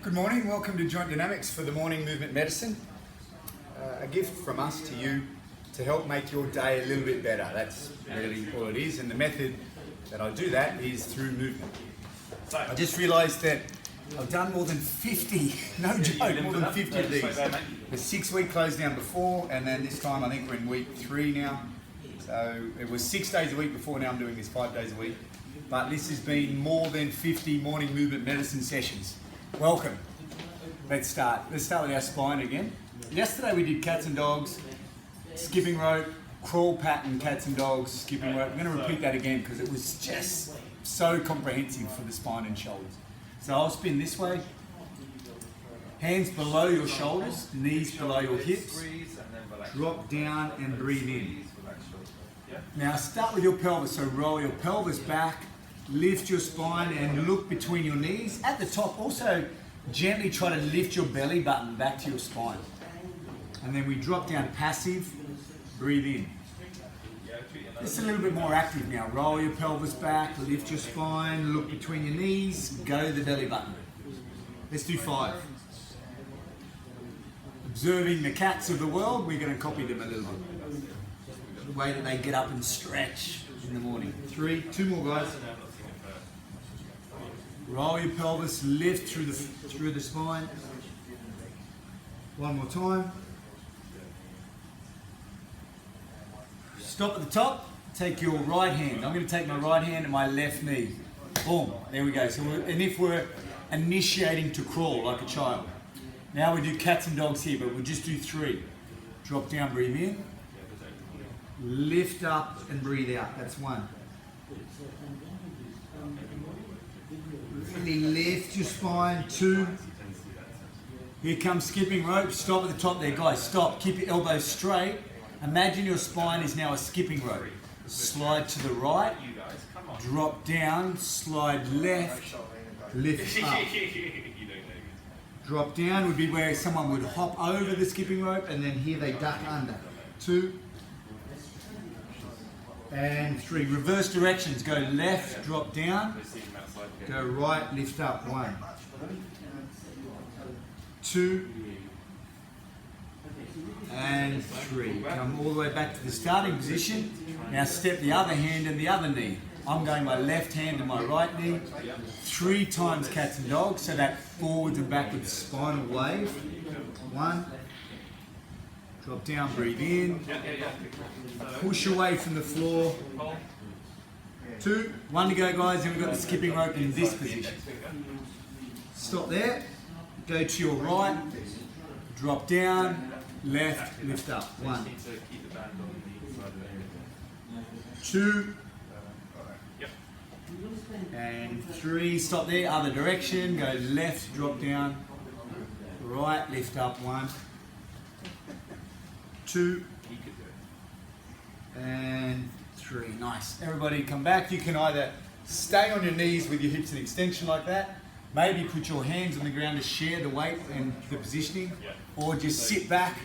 Good morning, welcome to Joint Dynamics for the Morning Movement Medicine. A gift from us to you to help make your day a little bit better. That's really all it is, and the method that I do that is through movement. I just realised that I've done more than 50, no joke, more than 50 of these. The 6-week closed down before, and then this time I think we're in week 3 now. So it was 6 days a week before, now I'm doing this 5 days a week. But this has been more than 50 morning movement medicine sessions. Welcome. Let's start. Let's start with our spine again. Yesterday we did cats and dogs, skipping rope, crawl pattern, cats and dogs, skipping rope. I'm going to repeat that again because it was just so comprehensive for the spine and shoulders. So I'll spin this way. Hands below your shoulders, knees below your hips. Drop down and breathe in. Now start with your pelvis, so roll your pelvis back, lift your spine and look between your knees. At the top also gently try to lift your belly button back to your spine. And then we drop down passive, breathe in. Just a little bit more active now. Roll your pelvis back, lift your spine, look between your knees, go to the belly button. Let's do 5. Observing the cats of the world, we're going to copy them a little bit. The way that they get up and stretch in the morning. 3, 2 more guys. Roll your pelvis, lift through the spine. 1 more time. Stop at the top. Take your right hand. I'm going to take my right hand and my left knee. Boom. There we go. So and if we're initiating to crawl like a child. Now we do cats and dogs here, but we'll just do 3. Drop down, breathe in. Lift up and breathe out. That's 1. Really lift your spine. 2. Here comes skipping rope. Stop at the top there, guys. Stop. Keep your elbows straight. Imagine your spine is now a skipping rope. Slide to the right. Drop down. Slide left. Lift up. Drop down would be where someone would hop over the skipping rope, and then here they duck under. 2. And 3. Reverse directions. Go left, drop down. Go right, lift up. 1. 2. And 3. Come all the way back to the starting position. Now step the other hand and the other knee. I'm going my left hand and my right knee. 3 times cats and dogs, so that forwards and backwards spinal wave. 1. Drop down, breathe in. Push away from the floor. 2. 1 to go, guys. Then we've got the skipping rope in this position. Stop there. Go to your right. Drop down. Left. Lift up. 1. 2. And 3. Stop there. Other direction. Go left. Drop down. Right. Lift up. 1. 2 and 3. Nice. Everybody come back. You can either stay on your knees with your hips in extension like that, maybe put your hands on the ground to share the weight and the positioning, or just sit back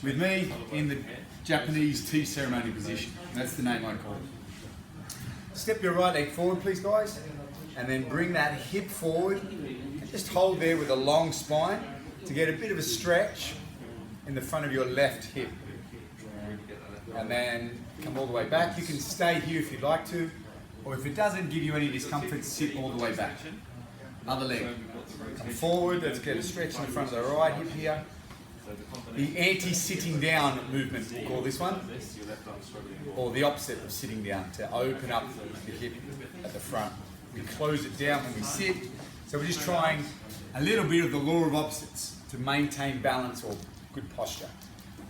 with me in the Japanese tea ceremony position. That's the name I call it. Step your right leg forward, please, guys, and then bring that hip forward. Just hold there with a long spine to get a bit of a stretch in the front of your left hip. And then come all the way back. You can stay here if you'd like to, or if it doesn't give you any discomfort, sit all the way back. Other leg. Come forward. Let's get a stretch in the front of the right hip here. The anti-sitting down movement, we'll call this one, or the opposite of sitting down, to open up the hip at the front. We close it down when we sit. So we're just trying a little bit of the law of opposites to maintain balance or good posture.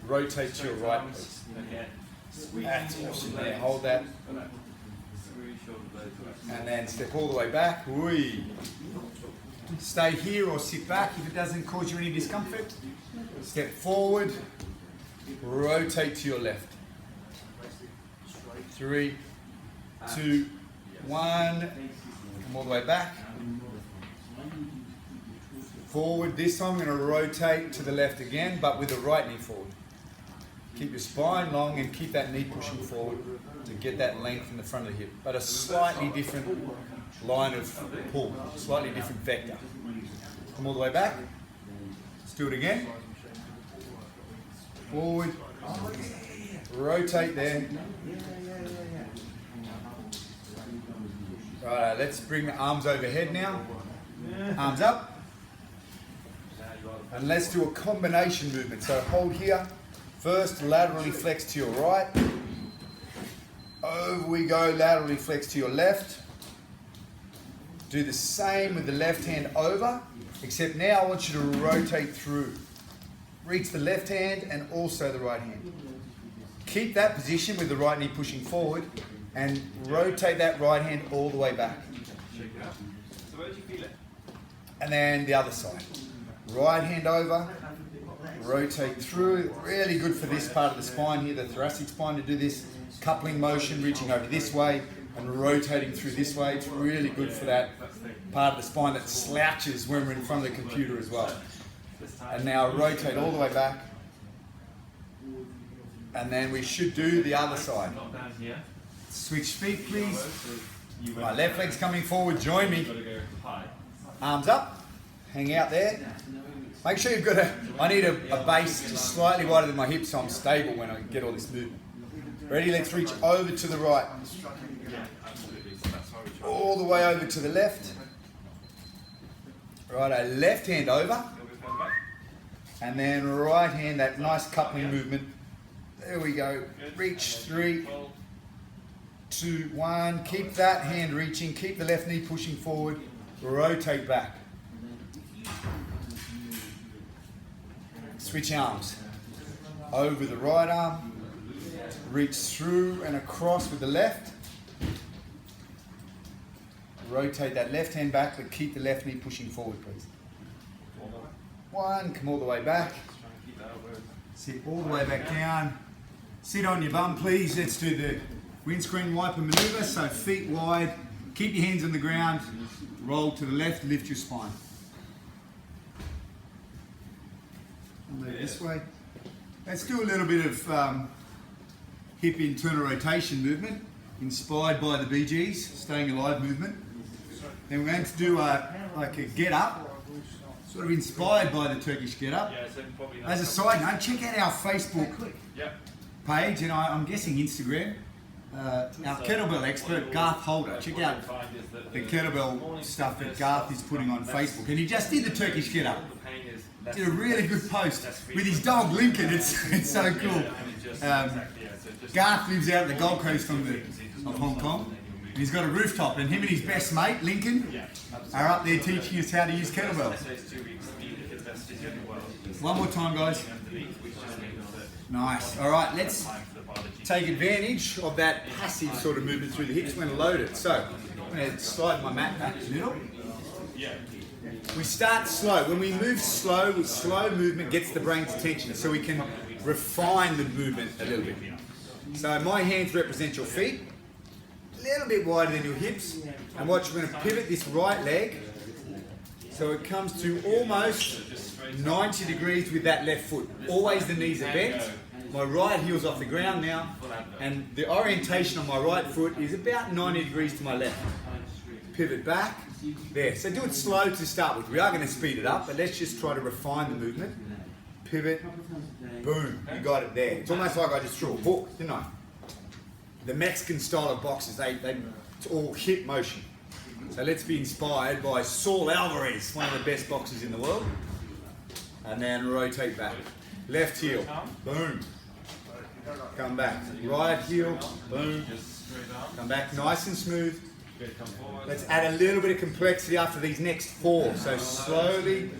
Rotate to your right, please. That's awesome there. Hold that. And then step all the way back. Whee. Stay here or sit back if it doesn't cause you any discomfort. Step forward. Rotate to your left. 3, 2, 1. Come all the way back. Forward. This time I'm going to rotate to the left again, but with the right knee forward. Keep your spine long and keep that knee pushing forward. to get that length in the front of the hip, but a slightly different line of pull, slightly different vector. Come all the way back. Let's do it again. Forward. Rotate there. Right, let's bring the arms overhead now. Arms up. And let's do a combination movement. So hold here. First, laterally flex to your right. Over we go, laterally flex to your left. Do the same with the left hand over, except now I want you to rotate through. Reach the left hand and also the right hand. Keep that position with the right knee pushing forward and rotate that right hand all the way back. So where do you feel it? And then the other side. Right hand over, rotate through. Really good for this part of the spine here, the thoracic spine, to do this coupling motion, reaching over this way and rotating through this way. It's really good for that part of the spine that slouches when we're in front of the computer as well. And now rotate all the way back. And then we should do the other side. Switch feet, please. My left leg's coming forward, join me. Arms up, hang out there. Make sure you've got I need a base just slightly wider than my hips so I'm stable when I get all this movement. Ready? Let's reach over to the right. All the way over to the left. Righto, left hand over. And then right hand, that nice coupling movement. There we go. Reach, 3, 2, 1. Keep that hand reaching. Keep the left knee pushing forward. Rotate back. Switch arms. Over the right arm. Reach through and across with the left. Rotate that left hand back, but keep the left knee pushing forward, please. 1, come all the way back. Sit all the way back down. Sit on your bum, please. Let's do the windscreen wiper maneuver. So feet wide, keep your hands on the ground, roll to the left, lift your spine. Move this way. Let's do a little bit of hip internal rotation movement, inspired by the Bee Gees, staying alive movement. Then we're going to do like a get up, sort of inspired by the Turkish get up. As a side note, check out our Facebook page, and I'm guessing Instagram. Our kettlebell expert, Garth Holder. Check out the kettlebell stuff that Garth is putting on Facebook. And he just did the Turkish get up. Did a really good post with his dog Lincoln. It's so cool. Garth lives out at the Gold Coast of Hong Kong. And he's got a rooftop, and him and his best mate, Lincoln, are up there teaching us how to use kettlebells. One more time, guys. Nice. All right, let's take advantage of that passive sort of movement through the hips when loaded. So, I'm going to slide my mat back a little. We start slow. When we move slow, slow movement gets the brain's attention, so we can refine the movement a little bit. So my hands represent your feet, a little bit wider than your hips, and watch, we're going to pivot this right leg so it comes to almost 90 degrees with that left foot. Always the knees are bent. My right heel's off the ground now, and the orientation on my right foot is about 90 degrees to my left. Pivot back. There. So do it slow to start with. We are going to speed it up, but let's just try to refine the movement. Pivot. Boom. You got it there. It's almost like I just threw a hook, didn't I? The Mexican style of boxes, it's all hip motion. So let's be inspired by Saul Alvarez, one of the best boxers in the world. And then rotate back. Left heel. Boom. Come back. Right heel. Boom. Come back nice and smooth. Let's add a little bit of complexity after these next 4. So slowly.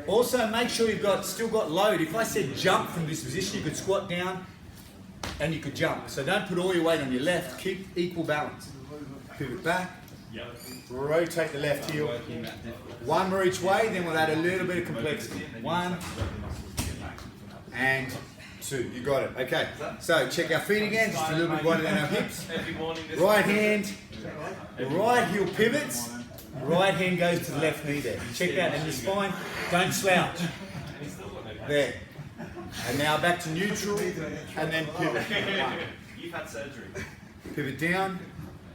Also make sure you've still got load. If I said jump from this position, you could squat down and you could jump. So don't put all your weight on your left. Keep equal balance. Pivot back. Rotate the left heel. 1 more each way, then we'll add a little bit of complexity. 1 and 2. You got it. Okay. So check our feet again, just a little bit wider than our hips. Right hand. Right heel pivots. Right hand goes to the left knee there. Check that. And your spine, don't slouch. There. And now back to neutral, and then pivot. You've had surgery. Pivot down.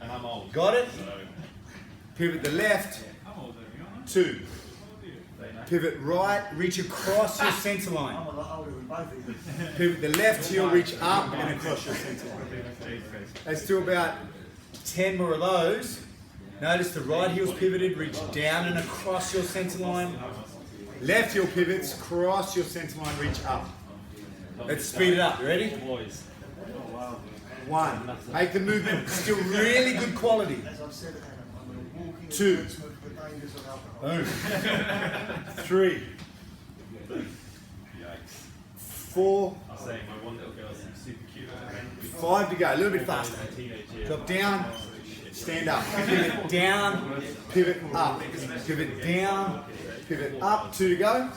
And I'm old. Got it? So, Pivot the left. I'm older than you, aren't 2. I? Pivot right, reach across your center line. I'm a lot older than both of you. Pivot the left heel, reach up and across your center line. Let's do about 10 more of those. Notice the right heel's pivoted, reach down and across your center line. Left heel pivots, cross your center line, reach up. Let's speed it up. You ready? Boys. 1. Make the movement still really good quality. As I've said, I'm a walking 2. endorsement for the dangers of alcohol. Boom. 3. Yikes. 4. I was saying my one little girl's super cute. 5 to go. A little bit faster. My teenage years. Drop down. Stand up. Pivot down. Pivot up. Pivot down. Pivot up. 2 to go.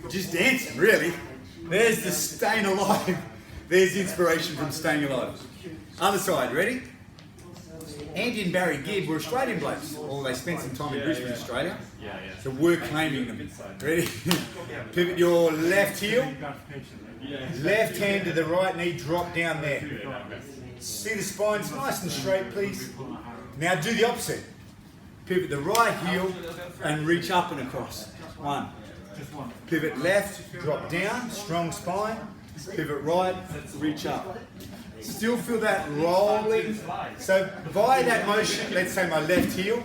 Just dancing, really. There's the staying alive. There's inspiration from staying alive. Other side, ready? Andy and Barry Gibb were Australian blokes, or they spent some time in Brisbane, Australia. Yeah. So we're claiming them. Ready? Pivot your left heel, left hand to the right knee, drop down there. See the spine's nice and straight, please. Now do the opposite. Pivot the right heel and reach up and across. 1. Pivot left, drop down, strong spine. Pivot right, reach up. Still feel that rolling. So by that motion, let's say my left heel,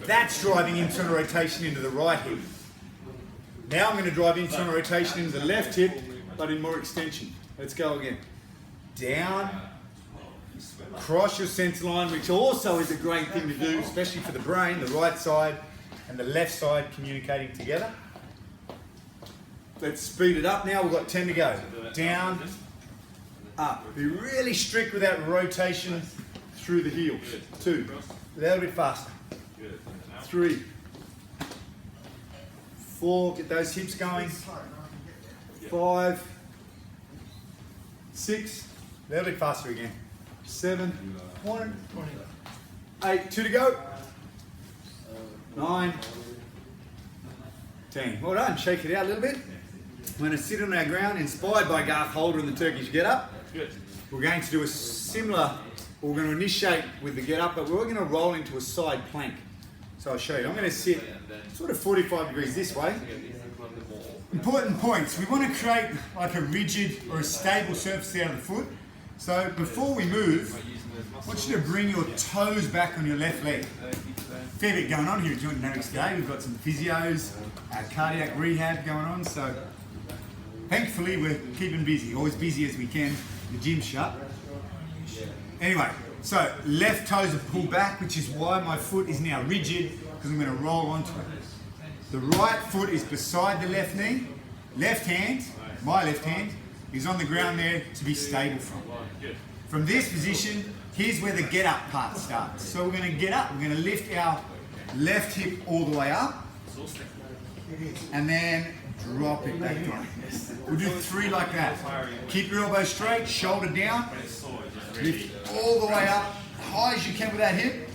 that's driving internal rotation into the right hip. Now I'm going to drive internal rotation into the left hip, but in more extension. Let's go again. Down, cross your center line, which also is a great thing to do, especially for the brain, the right side and the left side communicating together. Let's speed it up now. We've got 10 to go. Down, up. Be really strict with that rotation through the heels. 2. A little bit faster. 3. 4. Get those hips going. 5. 6. A little bit faster again. 7. 1. 8. 2 to go. 9. 10. Well done. Shake it out a little bit. We're going to sit on our ground, inspired by Garth Holder and the Turkish get-up. We're going to do a similar, we're going to initiate with the get-up, but we're going to roll into a side plank. So I'll show you. I'm going to sit sort of 45 degrees this way. Important points. We want to create like a rigid or a stable surface out of the foot. So before we move, I want you to bring your toes back on your left leg. Fair bit going on here at Joint Dynamics today. We've got some physios, cardiac rehab going on. So thankfully we're keeping busy, always busy as we can. The gym's shut. Anyway, so left toes are pulled back, which is why my foot is now rigid, because I'm going to roll onto it. The right foot is beside the left knee. Left hand, my left hand, is on the ground there to be stable from. From this position, here's where the get up part starts. So we're going to get up, we're going to lift our left hip all the way up, and then drop it back down. We'll do 3 like that. Keep your elbow straight, shoulder down, lift all the way up, high as you can with that hip,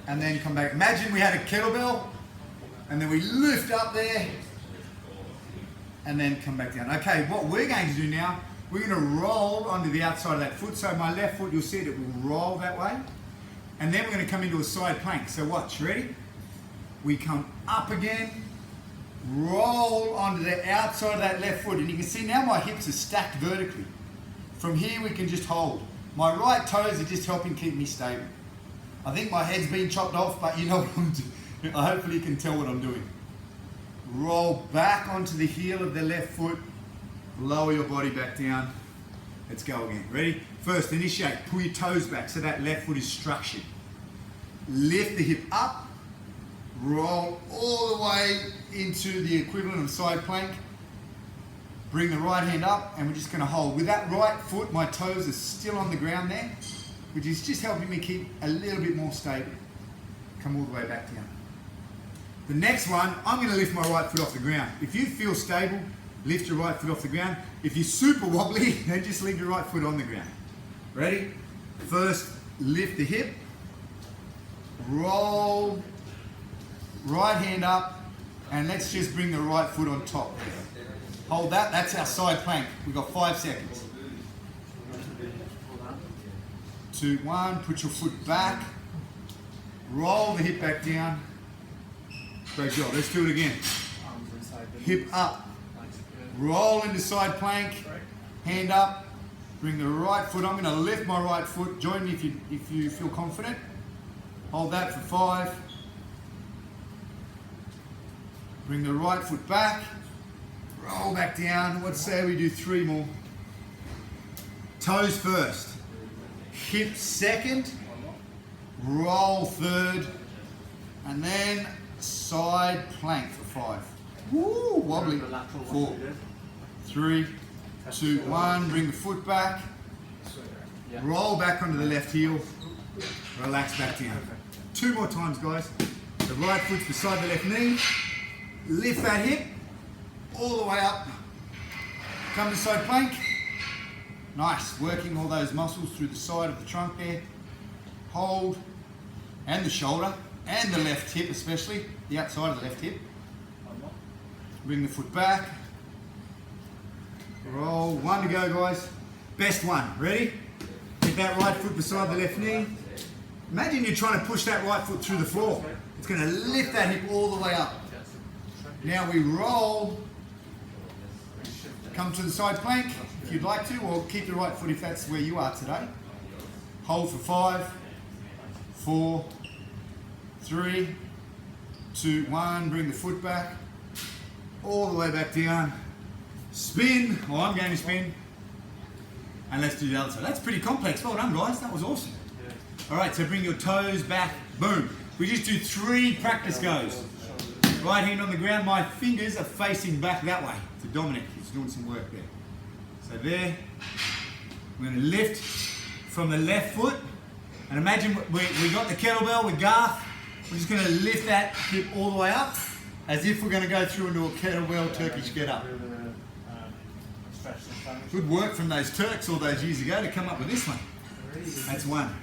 and then come back. Imagine we had a kettlebell, and then we lift up there, and then come back down. Okay, what we're going to do now, we're going to roll onto the outside of that foot. So my left foot, you'll see it will roll that way. And then we're going to come into a side plank. So watch, ready? We come up again, roll onto the outside of that left foot. And you can see now my hips are stacked vertically. From here we can just hold. My right toes are just helping keep me stable. I think my head's been chopped off, but you know what I'm doing. Hopefully you can tell what I'm doing. Roll back onto the heel of the left foot. Lower your body back down. Let's go again. Ready? First, initiate. Pull your toes back so that left foot is structured. Lift the hip up. Roll all the way into the equivalent of side plank. Bring the right hand up, and we're just going to hold. With that right foot, my toes are still on the ground there, which is just helping me keep a little bit more stable. Come all the way back down. The next one, I'm going to lift my right foot off the ground. If you feel stable, lift your right foot off the ground. If you're super wobbly, then just leave your right foot on the ground. Ready? First, lift the hip. Roll. Right hand up. And let's just bring the right foot on top. Hold that. That's our side plank. We've got 5 seconds. 2, 1. Put your foot back. Roll the hip back down. Great job. Let's do it again. Hip up. Roll into side plank. Hand up. Bring the right foot. I'm going to lift my right foot. Join me if you feel confident. Hold that for 5. Bring the right foot back. Roll back down. Let's say we do 3 more. Toes first. Hip second. Roll third. And then side plank for 5. Woo, wobbly. 4, 3, 2, 1. Bring the foot back. Roll back onto the left heel. Relax back down. 2 more times, guys. The right foot's beside the left knee. Lift that hip all the way up. Come to side plank. Nice. Working all those muscles through the side of the trunk there. Hold. And the shoulder. And the left hip especially. The outside of the left hip. Bring the foot back. Roll. 1 to go, guys. Best one. Ready? Get that right foot beside the left knee. Imagine you're trying to push that right foot through the floor. It's going to lift that hip all the way up. Now we roll. Come to the side plank if you'd like to, or keep the right foot if that's where you are today. Hold for 5, 4, 3, 2, 1. Bring the foot back. All the way back down. Spin. Oh, I'm going to spin. And let's do the other side. That's pretty complex. Well done, guys. That was awesome. All right, so bring your toes back. Boom. We just do 3 practice goes. Right hand on the ground. My fingers are facing back that way to Dominic. He's doing some work there. So there. We're going to lift from the left foot. And imagine we got the kettlebell with Garth. We're just going to lift that hip all the way up as if we're going to go through into a kettlebell Turkish get up. Good work from those Turks all those years ago to come up with this one. That's 1.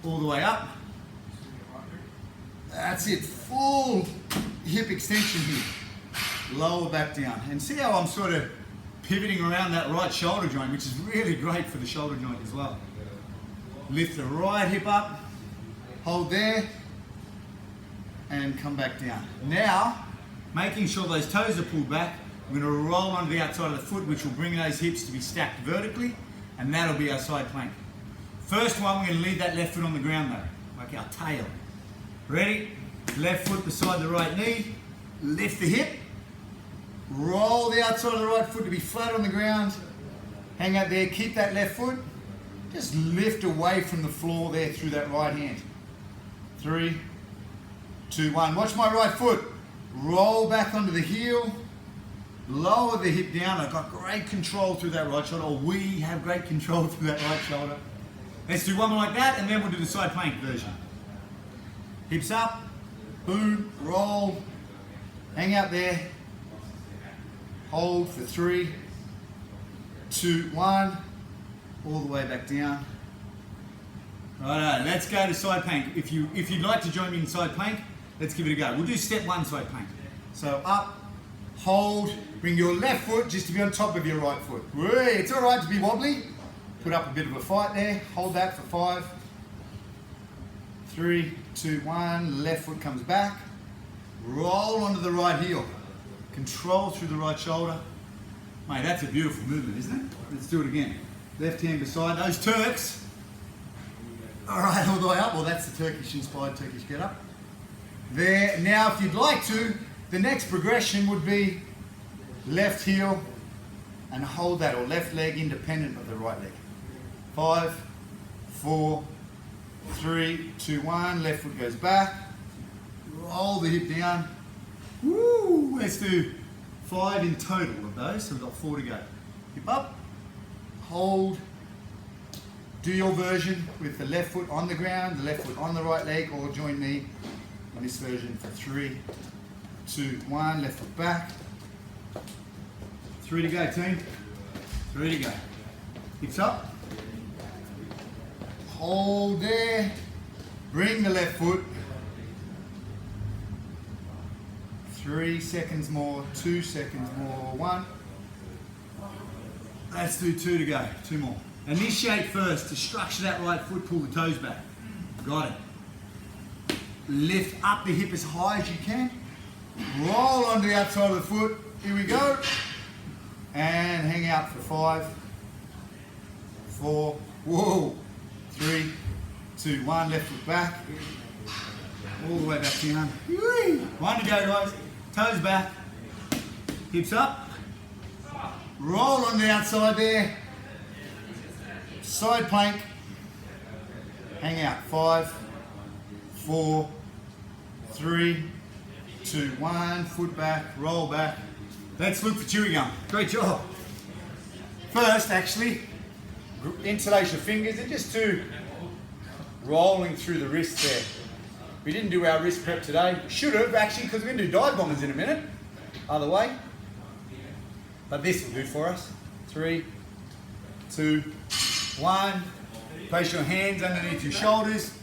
All the way up. That's it. Full hip extension here. Lower back down. And see how I'm sort of pivoting around that right shoulder joint, which is really great for the shoulder joint as well. Lift the right hip up. Hold there. And come back down. Now, making sure those toes are pulled back, we're going to roll onto the outside of the foot, which will bring those hips to be stacked vertically, and that'll be our side plank. First one, we're going to leave that left foot on the ground though, like our tail. Ready? Left foot beside the right knee, lift the hip, roll the outside of the right foot to be flat on the ground, hang out there, keep that left foot, just lift away from the floor there through that right hand. 3, 2, 1. Watch my right foot. Roll back onto the heel. Lower the hip down. I've got great control through that right shoulder, or we have great control through that right shoulder. Let's do one more like that, and then we'll do the side plank version. Hips up, boom, roll, hang out there, hold for 3, 2, 1, all the way back down. Righto, let's go to side plank. If you'd like to join me in side plank, let's give it a go. We'll do step 1 side plank. So up, hold, bring your left foot just to be on top of your right foot. It's all right to be wobbly. Put up a bit of a fight there. Hold that for 5, 3, 2, 1. Left foot comes back. Roll onto the right heel. Control through the right shoulder. Mate, that's a beautiful movement, isn't it? Let's do it again. Left hand beside those Turks. All right, all the way up. Well, that's the Turkish-inspired Turkish get-up. There. Now, if you'd like to, the next progression would be left heel and hold that, or left leg independent of the right leg. 5, 4, 3, 2, 1. Left foot goes back. Roll the hip down. Woo! Let's do 5 in total of those, so we've got 4 to go. Hip up, hold. Do your version with the left foot on the ground, the left foot on the right leg, or join me on this version for 3, 2, 1. Left foot back. 3 to go, team. 3 to go. Hips up. Hold there. Bring the left foot. 3 seconds more, 2 seconds more, 1. Let's do 2 to go, 2 more. Initiate first to structure that right foot, pull the toes back. Got it. Lift up the hip as high as you can. Roll onto the outside of the foot. Here we go. And hang out for 5, 4, whoa, 3, 2, 1. Left foot back. All the way back down. One to go, guys. Toes back. Hips up. Roll on the outside there. Side plank. Hang out. 5, 4, 3, 2, 1. Foot back. Roll back. Let's look for chewing gum. Great job. First, actually, interlace your fingers and just do rolling through the wrist there. We didn't do our wrist prep today. We should have, actually, because we're going to do dive bombers in a minute. Other way. But this will do for us. 3, 2, 1. Place your hands underneath your shoulders.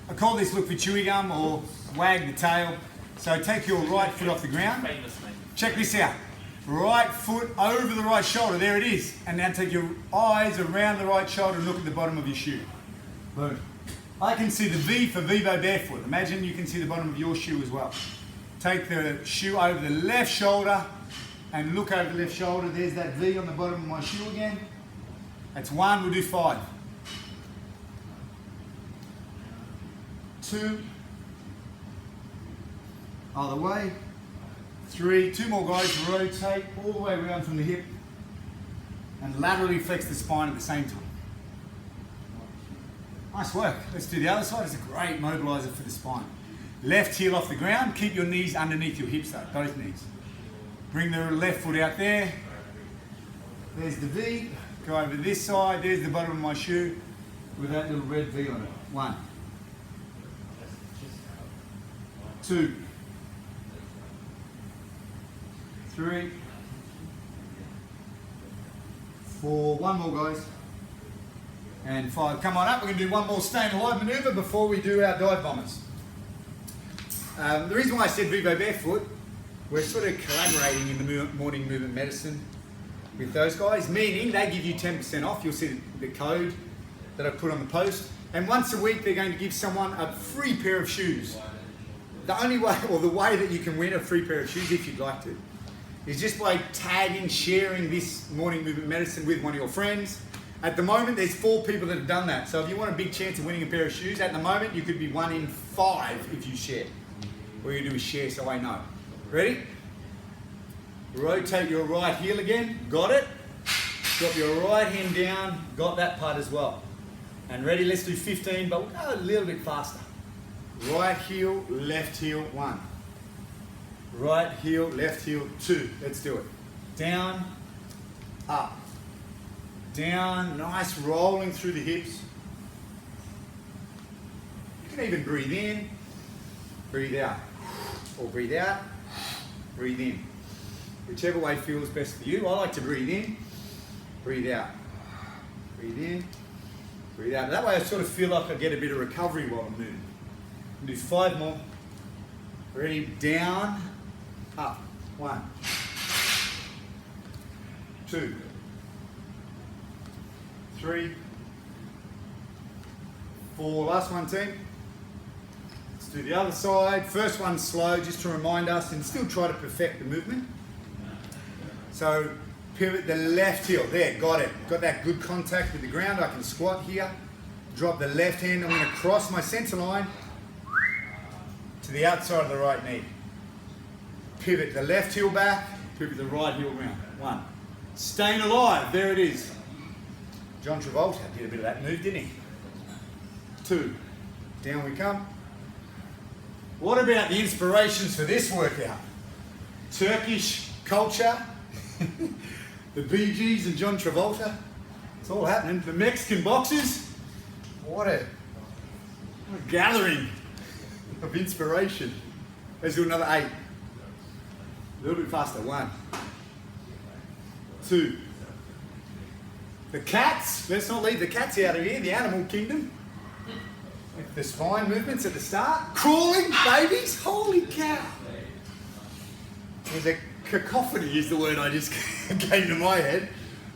I call this look for chewing gum or wag the tail. So take your right foot off the ground. Check this out. Right foot over the right shoulder. There it is. And now take your eyes around the right shoulder and look at the bottom of your shoe. Boom. I can see the V for Vivo barefoot. Imagine you can see the bottom of your shoe as well. Take the shoe over the left shoulder and look over the left shoulder. There's that V on the bottom of my shoe again. That's 1, we'll do 5. 2. Other way. 3, 2 more guys, rotate all the way around from the hip and laterally flex the spine at the same time. Nice work. Let's do the other side. It's a great mobilizer for the spine. Left heel off the ground. Keep your knees underneath your hips though, both knees. Bring the left foot out there. There's the V. Go over this side. There's the bottom of my shoe with that little red V on it. 1. 2. 3. 4. One more guys. And 5. Come on up. We're going to do one more staying alive maneuver before we do our dive bombers. The reason why I said Vivo barefoot, we're sort of collaborating in the morning movement medicine with those guys, meaning they give you 10% off. You'll see the code that I put on the post. And once a week, they're going to give someone a free pair of shoes. The only way, or the way that you can win a free pair of shoes, if you'd like to, is just by tagging, sharing this morning movement medicine with one of your friends. At the moment, there's 4 people that have done that. So if you want a big chance of winning a pair of shoes, at the moment, you could be 1 in 5 if you share. All you do is share so I know. Ready? Rotate your right heel again. Got it? Drop your right hand down. Got that part as well. And ready? Let's do 15, but we'll go a little bit faster. Right heel, left heel, 1. Right heel, left heel, 2. Let's do it. Down, up. Down, nice rolling through the hips. You can even breathe in, breathe out. Or breathe out, breathe in. Whichever way feels best for you. I like to breathe in, breathe out. Breathe in, breathe out. That way I sort of feel like I get a bit of recovery while I'm moving. I'll do 5 more. Ready? Down, up. 1, 2, 3, 4. Last one, team. Let's do the other side. First one slow, just to remind us, and still try to perfect the movement. So pivot the left heel. There, got it. Got that good contact with the ground. I can squat here. Drop the left hand. I'm going to cross my center line to the outside of the right knee. Pivot the left heel back. Pivot the right heel round. 1. Staying alive. There it is. John Travolta did a bit of that move, didn't he? 2. Down we come. What about the inspirations for this workout? Turkish culture, the Bee Gees and John Travolta. It's all happening. The Mexican boxers. What a gathering of inspiration. Let's do another 8. A little bit faster. 1, 2. The cats. Let's not leave the cats out of here. The animal kingdom. The spine movements at the start. Crawling babies. Holy cow. There's a cacophony is the word I just came to my head.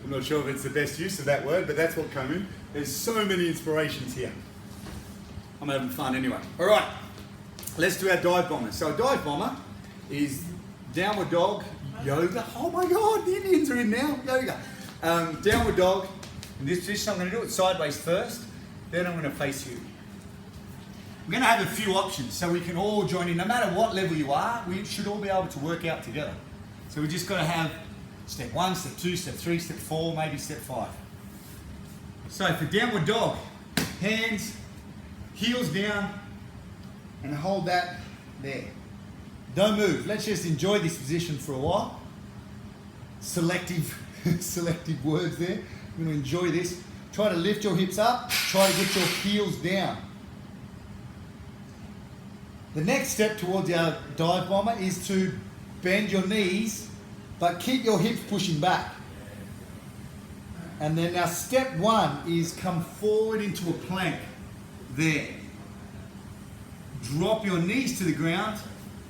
I'm not sure if it's the best use of that word, but that's what came in. There's so many inspirations here. I'm having fun anyway. All right, let's do our dive bomber. So a dive bomber is downward dog, yoga. Oh my God, the Indians are in now, yoga. Downward dog. In this position, I'm going to do it sideways first, then I'm going to face you. We're going to have a few options so we can all join in. No matter what level you are, we should all be able to work out together. So we just got to have step 1, step 2, step 3, step 4, maybe step 5. So for downward dog, hands, heels down, and hold that there. Don't move. Let's just enjoy this position for a while. Selective words there. We're going to enjoy this. Try to lift your hips up. Try to get your heels down. The next step towards our dive bomber is to bend your knees, but keep your hips pushing back. And then now step 1 is come forward into a plank. There. Drop your knees to the ground,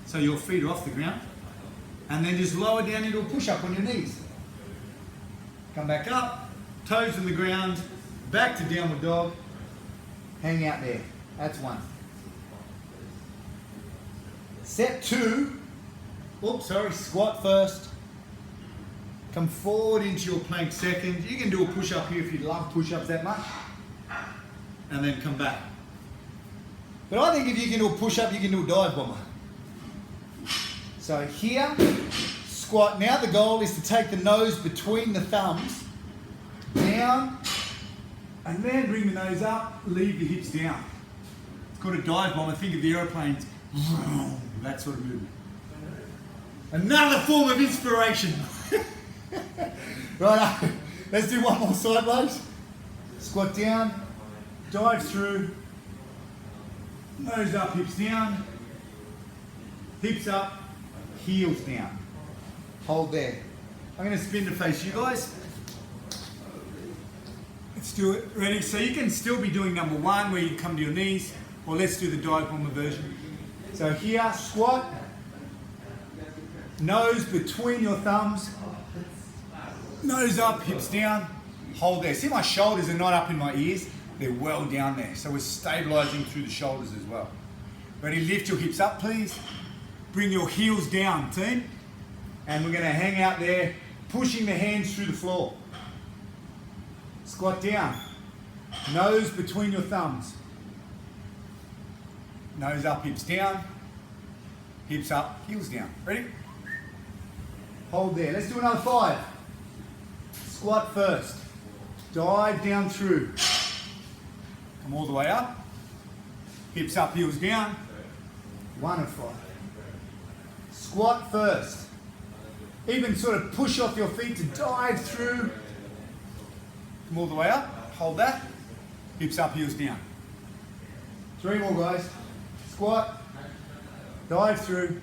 so your feet are off the ground. And then just lower down into a push-up on your knees. Come back up, toes on the ground, back to downward dog. Hang out there. That's 1. Step 2, squat first. Come forward into your plank second. You can do a push-up here if you love push-ups that much. And then come back. But I think if you can do a push-up, you can do a dive bomber. So here, squat. Now the goal is to take the nose between the thumbs, down, and then bring the nose up, leave the hips down. It's called a dive bomber. Think of the aeroplanes. That sort of movement. Another form of inspiration. Right, let's do one more sideways. Squat down, dive through, nose up, hips down, hips up, heels down. Hold there. I'm going to spin to face you guys. Let's do it. Ready? So you can still be doing number 1 where you come to your knees, or let's do the dive bomber version. So here, squat, nose between your thumbs, nose up, hips down, hold there. See, my shoulders are not up in my ears, they're well down there. So we're stabilizing through the shoulders as well. Ready, lift your hips up please. Bring your heels down, team. And we're gonna hang out there, pushing the hands through the floor. Squat down, nose between your thumbs. Nose up, hips down, hips up, heels down. Ready? Hold there. Let's do another 5. Squat first. Dive down through. Come all the way up. Hips up, heels down. 1 of 5. Squat first. Even sort of push off your feet to dive through. Come all the way up. Hold that. Hips up, heels down. 3 more guys. Squat, dive through,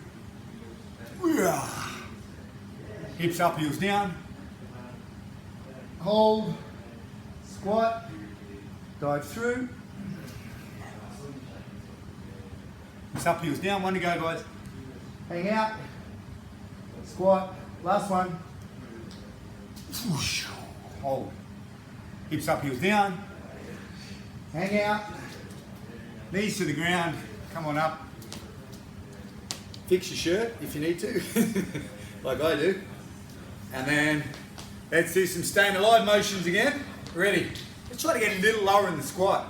hips up, heels down, hold, squat, dive through, hips up, heels down. 1 to go guys. Hang out, squat, last one, hold, hips up, heels down, hang out, knees to the ground. Come on up. Fix your shirt if you need to, like I do. And then let's do some staying alive motions again. Ready? Let's try to get a little lower in the squat.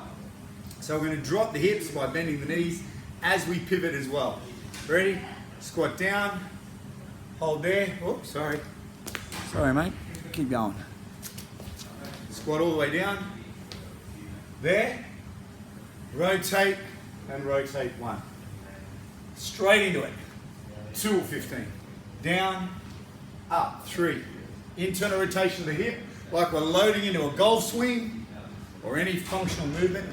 So we're going to drop the hips by bending the knees as we pivot as well. Ready? Squat down. Hold there. Oops, sorry. Sorry, mate. Keep going. Squat all the way down. There. Rotate. And rotate 1. Straight into it. 2 or 15. Down, up, 3. Internal rotation of the hip, like we're loading into a golf swing or any functional movement.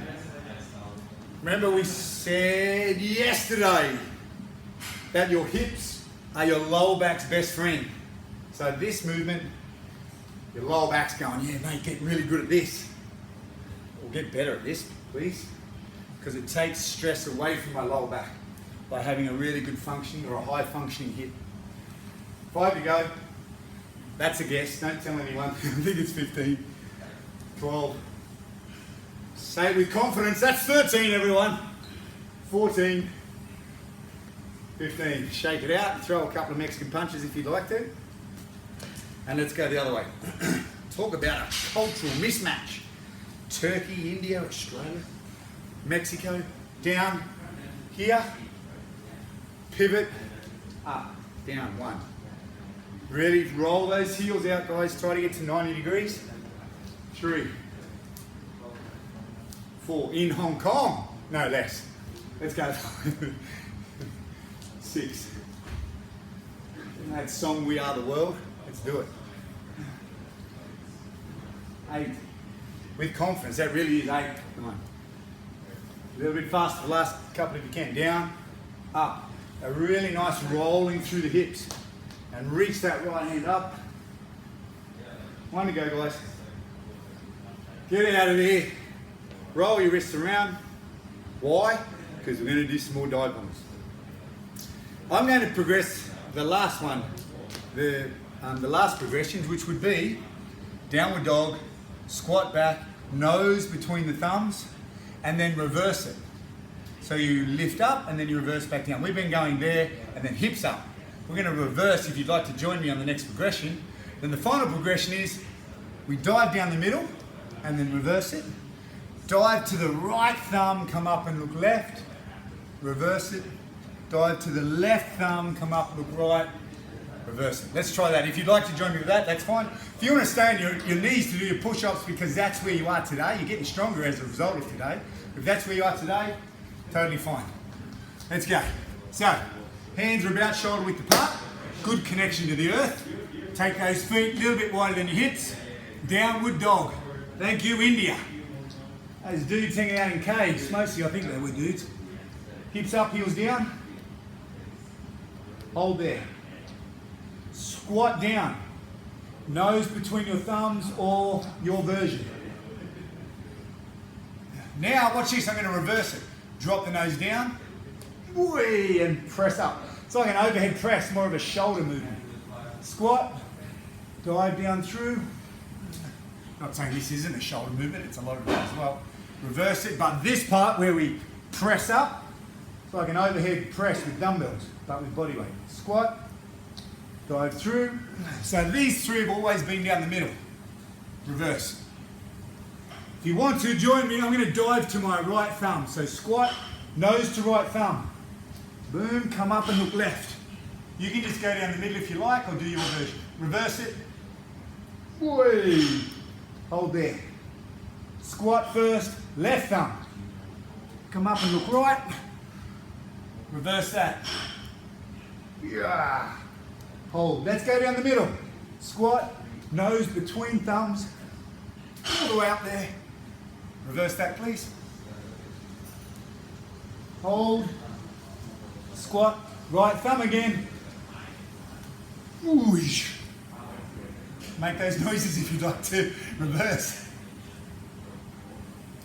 Remember we said yesterday that your hips are your lower back's best friend. So this movement, your lower back's going, yeah mate, get really good at this. Or get better at this, please. Because it takes stress away from my lower back by having a really good functioning or a high functioning hip. 5 to go. That's a guess, don't tell anyone. I think it's 15, 12. Say it with confidence, that's 13 everyone. 14, 15. Shake it out, throw a couple of Mexican punches if you'd like to. And let's go the other way. Talk about a cultural mismatch. Turkey, India, Australia, Mexico, down, here, pivot, up, down, 1. Really roll those heels out, guys. Try to get to 90 degrees. 3, 4, in Hong Kong, no less. Let's go. 6. That song, We Are the World. Let's do it. 8. With confidence, that really is 8. 9. A little bit faster, the last couple if you can. Down, up. A really nice rolling through the hips. And reach that right hand up. 1 to go, guys. Get out of there. Roll your wrists around. Why? Because we're going to do some more dive bombs. I'm going to progress the last one, the last progressions, which would be downward dog, squat back, nose between the thumbs, and then reverse it. So you lift up and then you reverse back down. We've been going there and then hips up. We're going to reverse if you'd like to join me on the next progression. Then the final progression is we dive down the middle and then reverse it. Dive to the right thumb, come up and look left. Reverse it. Dive to the left thumb, come up, look right. Reverse it. Let's try that. If you'd like to join me with that, that's fine. If you want to stay on your knees to do your push-ups because that's where you are today, you're getting stronger as a result of today. If that's where you are today, totally fine. Let's go. So, hands are about shoulder width apart. Good connection to the earth. Take those feet a little bit wider than your hips. Downward dog. Thank you, India. Those dudes hanging out in caves, mostly I think they were dudes. Hips up, heels down. Hold there. Squat down. Nose between your thumbs or your version. Now, watch this, I'm going to reverse it. Drop the nose down. Whee, and press up. It's like an overhead press, more of a shoulder movement. Squat. Dive down through. Not saying this isn't a shoulder movement, it's a lot of it as well. Reverse it, but this part where we press up, it's like an overhead press with dumbbells, but with body weight. Squat, dive through. So these 3 have always been down the middle. Reverse. If you want to join me, I'm going to dive to my right thumb. So squat, nose to right thumb. Boom, come up and look left. You can just go down the middle if you like, or do your version. Reverse it. Whee. Hold there. Squat first, left thumb. Come up and look right. Reverse that. Yeah. Hold. Let's go down the middle. Squat, nose between thumbs. All the way up there. Reverse that, please. Hold. Squat, right thumb again. Whoosh. Make those noises if you'd like to. Reverse.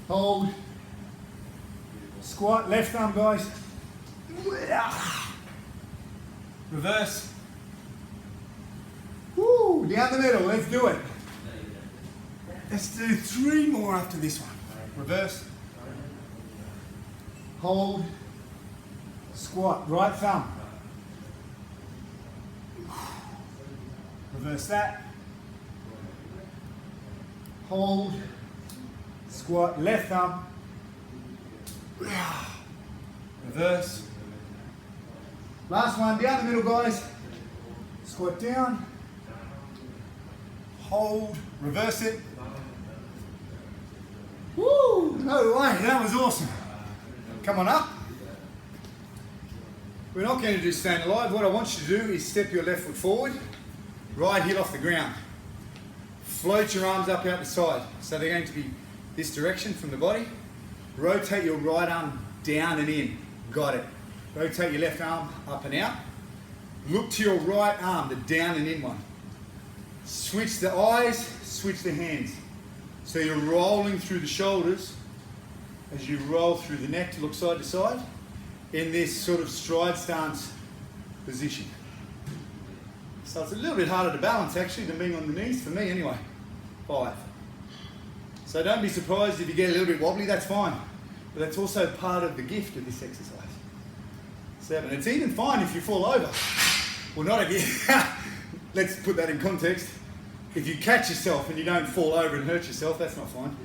Hold. Squat, left thumb, guys. Reverse. Woo, down the middle, let's do it. Let's do 3 more after this one. Reverse. Hold. Squat, right thumb. Reverse that. Hold. Squat, left thumb. Reverse. Last one, down the middle, guys. Squat down. Hold. Reverse it. Woo! No way, that was awesome. Come on up. We're not going to do staying alive. What I want you to do is step your left foot forward, right heel off the ground. Float your arms up out the side. So they're going to be this direction from the body. Rotate your right arm down and in. Got it. Rotate your left arm up and out. Look to your right arm, the down and in one. Switch the eyes, switch the hands. So you're rolling through the shoulders as you roll through the neck to look side to side in this sort of stride stance position. So it's a little bit harder to balance actually than being on the knees, for me anyway. 5. So don't be surprised if you get a little bit wobbly, that's fine. But that's also part of the gift of this exercise. 7. It's even fine if you fall over. Well, not again. Let's put that in context. If you catch yourself and you don't fall over and hurt yourself, that's not fine.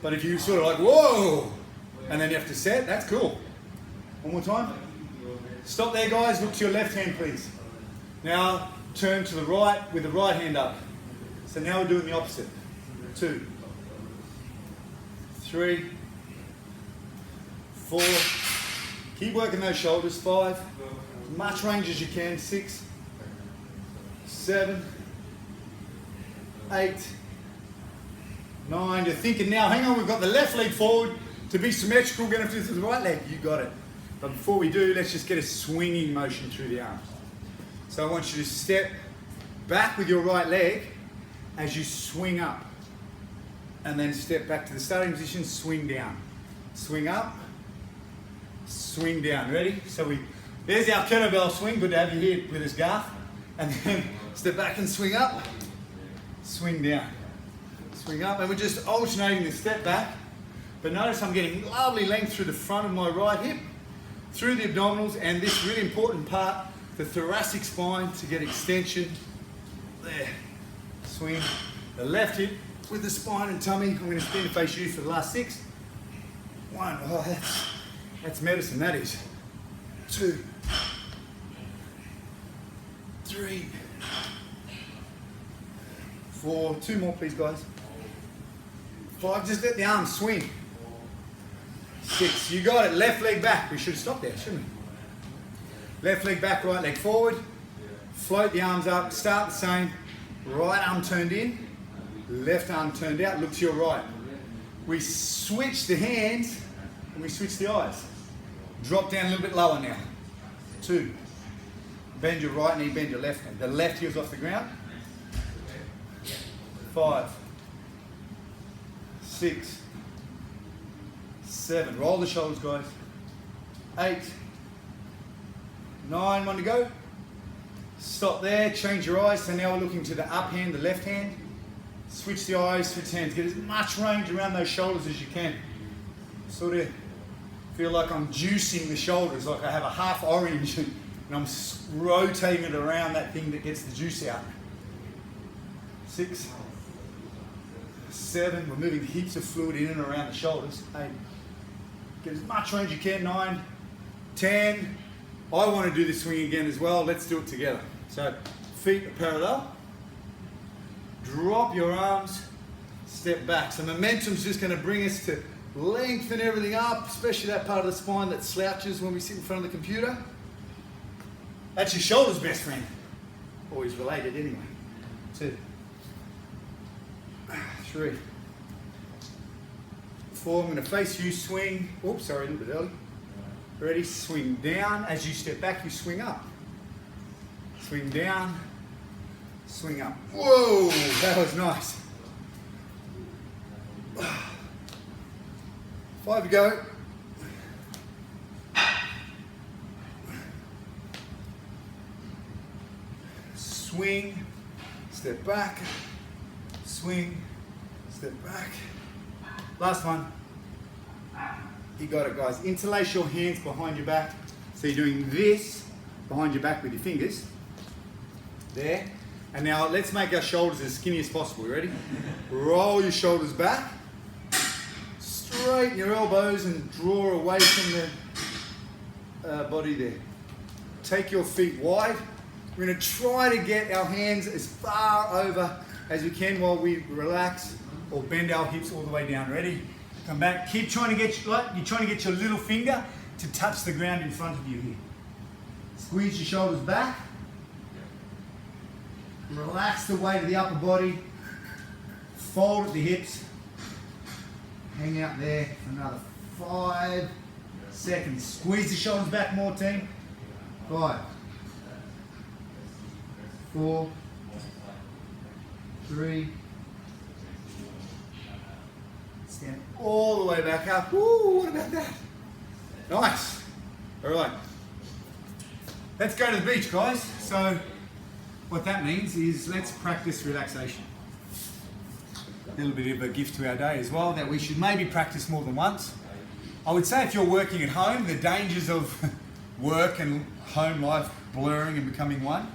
But if you sort of like, whoa, and then you have to set, that's cool. One more time. Stop there, guys. Look to your left hand, please. Now turn to the right with the right hand up. So now we're doing the opposite. 2, 3, 4. Keep working those shoulders. 5. As much range as you can. 6, 7, 8, 9. You're thinking now, hang on, we've got the left leg forward. To be symmetrical, we're going to have to do the right leg. You got it. But before we do, let's just get a swinging motion through the arms. So I want you to step back with your right leg as you swing up. And then step back to the starting position, swing down. Swing up, swing down. Ready? So there's our kettlebell swing. Good to have you here with us, Garth. And then step back and swing up, swing down. Swing up, and we're just alternating the step back. But notice I'm getting lovely length through the front of my right hip, through the abdominals, and this really important part, the thoracic spine, to get extension. There. Swing the left hip with the spine and tummy. I'm going to stand and face you for the last 6. 1. Oh, that's medicine, that is. 2, 3, 4. 2 more, please, guys. 5. Just let the arms swing. 6. You got it. Left leg back. We should have stopped there, shouldn't we? Left leg back, right leg forward. Float the arms up. Start the same. Right arm turned in. Left arm turned out. Look to your right. We switch the hands and we switch the eyes. Drop down a little bit lower now. 2. Bend your right knee, bend your left knee. The left heel's off the ground. 5. 6. 7. Roll the shoulders, guys. 8. 9. 1 to go. Stop there. Change your eyes. So now we're looking to the up hand, the left hand. Switch the eyes, switch hands. Get as much range around those shoulders as you can. Sort of feel like I'm juicing the shoulders, like I have a half orange and I'm rotating it around that thing that gets the juice out. 6. 7. We're moving heaps of fluid in and around the shoulders. 8. Get as much range as you can. 9. 10. I want to do this swing again as well. Let's do it together. So feet are parallel. Drop your arms, step back. So momentum's just going to bring us to lengthen everything up, especially that part of the spine that slouches when we sit in front of the computer. That's your shoulder's best friend. Always related anyway. 2. 3. 4. I'm going to face you, swing. Oops, sorry, a little bit early. Ready? Swing down. As you step back, you swing up. Swing down. Swing up. Whoa, that was nice. 5 to go. Swing, step back, swing, step back. Last one. You got it, guys. Interlace your hands behind your back. So you're doing this behind your back with your fingers. There. And now let's make our shoulders as skinny as possible. You ready? Roll your shoulders back. Straighten your elbows and draw away from the body there. Take your feet wide. We're going to try to get our hands as far over as we can while we relax or bend our hips all the way down. Ready? Come back. Keep trying to get you're trying to get your little finger to touch the ground in front of you here. Squeeze your shoulders back. Relax the weight of the upper body. Fold at the hips. Hang out there for another 5 seconds. Squeeze the shoulders back more, team. 5, 4, 3. Stand all the way back up. Woo, what about that? Nice. All right. Let's go to the beach, guys. So what that means is let's practice relaxation. A little bit of a gift to our day as well, that we should maybe practice more than once. I would say if you're working at home, the dangers of work and home life blurring and becoming one,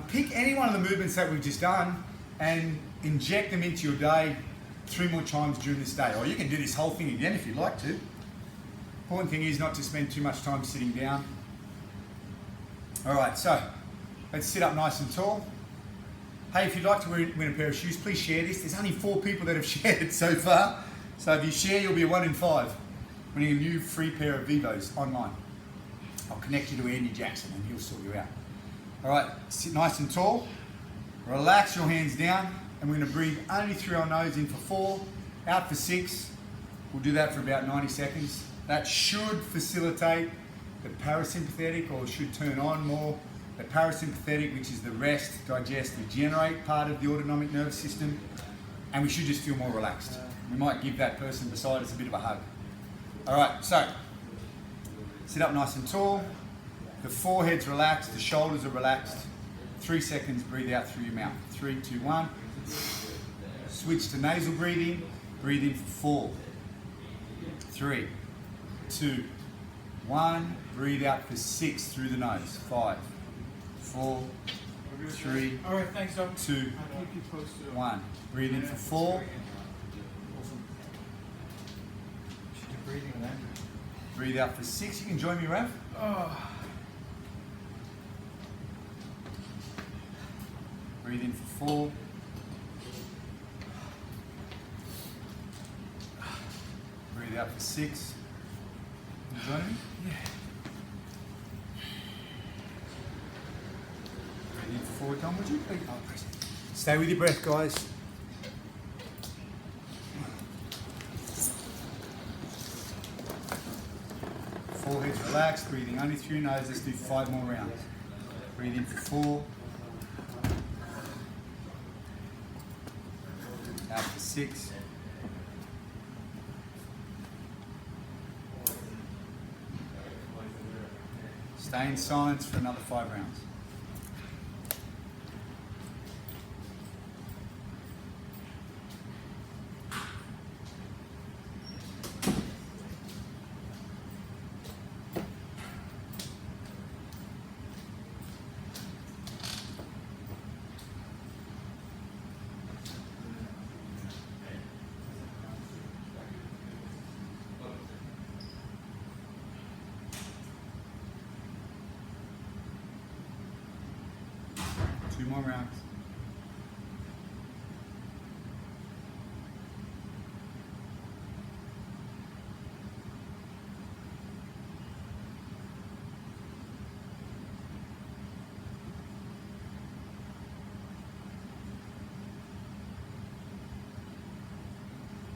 pick any one of the movements that we've just done and inject them into your day 3 more times during this day. Or you can do this whole thing again if you'd like to. Important thing is not to spend too much time sitting down. All right, so let's sit up nice and tall. Hey, if you'd like to win a pair of shoes, please share this. There's only 4 people that have shared it so far. So if you share, you'll be a 1 in 5. Winning a new free pair of Vivos online. I'll connect you to Andy Jackson and he'll sort you out. All right, sit nice and tall. Relax your hands down, and we're going to breathe only through our nose in for 4, out for 6. We'll do that for about 90 seconds. That should facilitate the parasympathetic, or should turn on more the parasympathetic, which is the rest, digest, regenerate part of the autonomic nervous system, and we should just feel more relaxed. We might give that person beside us a bit of a hug. All right, so sit up nice and tall. The forehead's relaxed, the shoulders are relaxed. 3 seconds, breathe out through your mouth. 3, 2, 1. Switch to nasal breathing. Breathe in for 4, 3, 2, 1. Breathe out for 6 through the nose. 5, 4, 3, All right, thanks, Doc. 2, I'll keep you posted. 1. Breathe in for 4. Should do breathing with Andrew. Breathe out for 6. You can join me, Rav. Oh. Breathe in for 4. Breathe out for 6. You join me? Yeah. Breathe in for 4, Tom, would you? Oh, please. Stay with your breath, guys. Forehead's relaxed, breathing only through your nose. Let's do 5 more rounds. Breathe in for 4. Out for 6. Stay in silence for another 5 rounds. Two more rounds.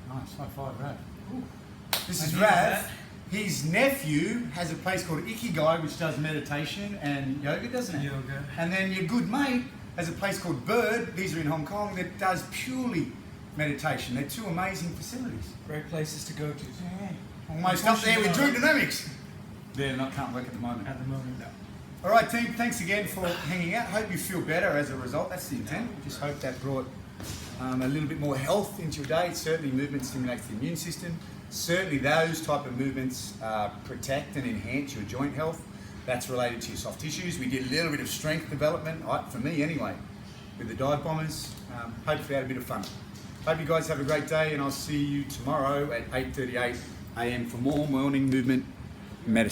Nice, high five, Rav. This is Rav. His nephew has a place called Ikigai, which does meditation and yoga, doesn't it? Yoga. And then your good mate has a place called Bird, these are in Hong Kong, that does purely meditation. They're 2 amazing facilities. Great places to go to. Yeah. Almost up there with Joint Dynamics. They're not, can't work at the moment. At the moment, no. All right, team, thanks again for hanging out. Hope you feel better as a result. That's the intent. Just hope that brought a little bit more health into your day. Certainly movement stimulates the immune system. Certainly those type of movements protect and enhance your joint health. That's related to your soft tissues. We did a little bit of strength development, for me anyway, with the dive bombers. Hopefully had a bit of fun. Hope you guys have a great day, and I'll see you tomorrow at 8:38 a.m. for more morning movement medicine.